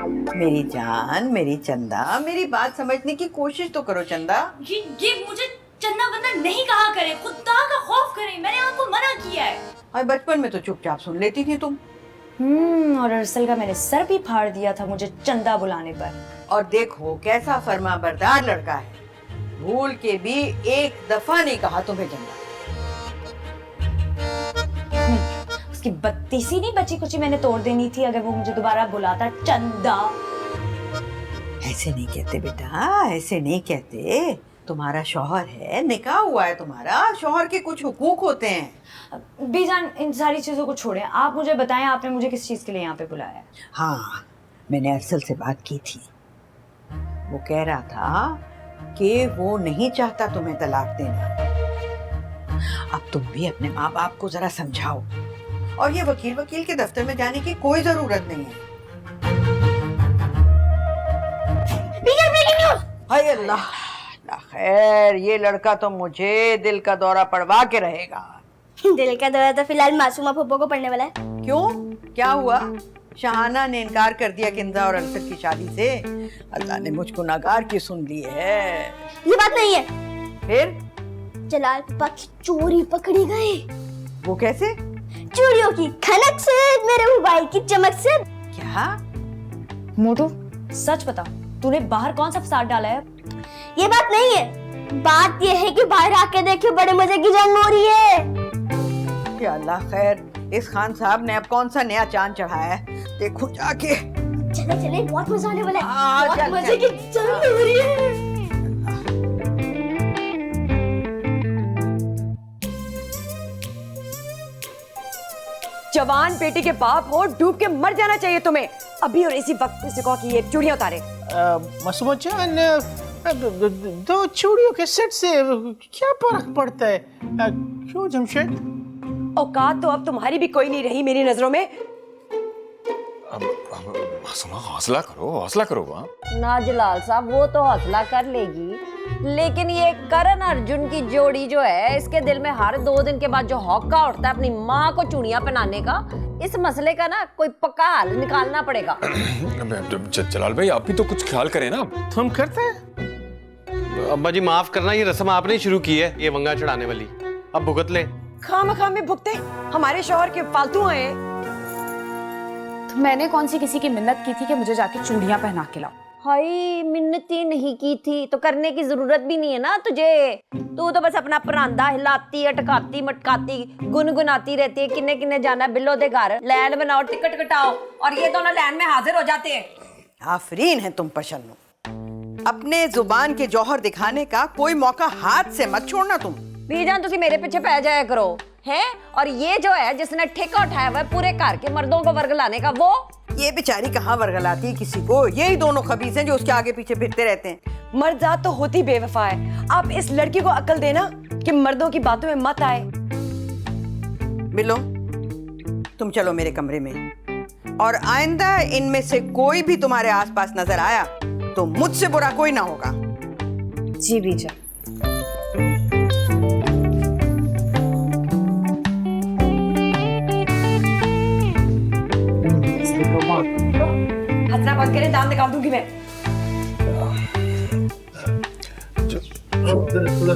मेरी जान, मेरी चंदा, मेरी बात समझने की कोशिश तो करो चंदा। ये मुझे चंदा बंदा नहीं कहा करे, खुदा का खौफ करे, मैंने आपको मना किया है। और बचपन में तो चुपचाप सुन लेती थी तुम। और अरसल का मैंने सर भी फाड़ दिया था मुझे चंदा बुलाने पर। और देखो कैसा फर्माबरदार लड़का है, भूल के भी एक दफा नहीं कहा तुम्हें चंदा। उसकी बत्तीसी नहीं बची कुची मैंने तोड़ देनी थी अगर वो मुझे दोबारा बुलाता चंदा। ऐसे नहीं कहते बेटा, ऐसे नहीं कहते। तुम्हारा शौहर है, निकाह हुआ है तुम्हारा, शौहर के कुछ हुकूक होते हैं। बीजान इन सारी चीजों को छोड़ें, आप मुझे बताएं आपने मुझे किस चीज के लिए यहाँ पे बुलाया है? हाँ, मैंने अरसल से बात की थी। वो कह रहा था कि वो नहीं चाहता तुम्हें तलाक देना। अब तुम भी अपने माँ बाप को जरा समझाओ। और ये वकील के दफ्तर में जाने की कोई जरूरत नहीं है। हाय अल्लाह, खैर ये लड़का तो मुझे दिल का दौरा पड़वा के रहेगा। दिल का दौरा तो फिलहाल मासूमा फुप्पो को पड़ने वाला है। क्यों, क्या हुआ? शाहाना ने इनकार कर दिया किंजा और अरसल की शादी से। अल्लाह ने मुझको नागार की सुन ली है। ये बात नहीं है। फिर जलाल पापा की चोरी पकड़ी गई। वो कैसे? चूड़ियों की खनक से, मेरे मोबाइल की चमक से। क्या? मोटू सच बता, तूने बाहर कौन सा फसाद डाला है? ये बात नहीं है, बात ये है कि बाहर आके देखियो बड़े मजे की जंग हो रही है। या अल्लाह खैर, इस खान साहब ने अब कौन सा नया चांद चढ़ाया है, देखो जाके। चले चले, बहुत मजा आने वाला है। हाँ, बहुत मजे की जंग हो रही है। जवान बेटी के बाप हो, डूब के मर जाना चाहिए तुम्हें अभी और इसी वक्त किसी को कि ये चूड़ियां उतारे। मासूमा जान, दो चूड़ियों के सेट से क्या फर्क पड़ता है? क्यों जमशेद? औकात तो अब तुम्हारी भी कोई नहीं रही मेरी नजरों में। मासूमा हौसला करो। हाँ? ना जलाल साहब, वो तो हौसला कर लेगी, लेकिन ये करण अर्जुन की जोड़ी जो है, इसके दिल में हर 2 दिन के बाद जो हौका उठता है अपनी माँ को चूड़ियां पहनाने का, इस मसले का ना कोई पक्का हल निकालना पड़ेगा। जलाल भाई, आप भी तो कुछ ख्याल करें ना। तुम करते हैं? अब्बा जी माफ करना, ये रस्म आपने शुरू की है, ये वंगा चढ़ाने वाली। अब भुगत ले। खामखा में भुगते, हमारे शौहर के फालतू आए। तो मैंने कौन सी किसी की मिन्नत की थी कि मुझे जाके चूड़ियां पहना के लाओ? हाय, मिन्नती नहीं की थी तो करने की जरूरत भी नहीं है ना तुझे। तू तो बस अपना परांदा हिलाती अटकाती मटकाती गुनगुनाती रहती है। किन्ने किन्ने जाना है बिल्लो दे घर, लैन बनाओ, टिकट कटाओ और ये दोनों लैन में हाजिर हो जाते हैं। आफरीन है तुम पशन्नो, अपने जुबान के जौहर दिखाने का कोई मौका हाथ से मत छोड़ना तुम। बीजान तुसी मेरे पीछे पै जाया करो हैं। और ये जो है जिसने ठेका उठाया हुआ है पूरे घर के मर्दों को वर्गलाने का, वो ये बेचारी कहाँ वर्गलाती है किसी को। यही दोनों खबीस हैं जो उसके आगे पीछे फिरते रहते हैं। मर्दात तो होती बेवफा है। आप इस लड़की को अक्ल देना कि मर्दों की बातों में मत आए। बिल्लो, तुम चलो मेरे कमरे में, और आइंदा इनमें से कोई भी तुम्हारे आसपास नजर आया तो मुझसे बुरा कोई ना होगा। जी बीजा। हंसना बंद करे, दांत निकाल दूंगी मैं। थोड़ा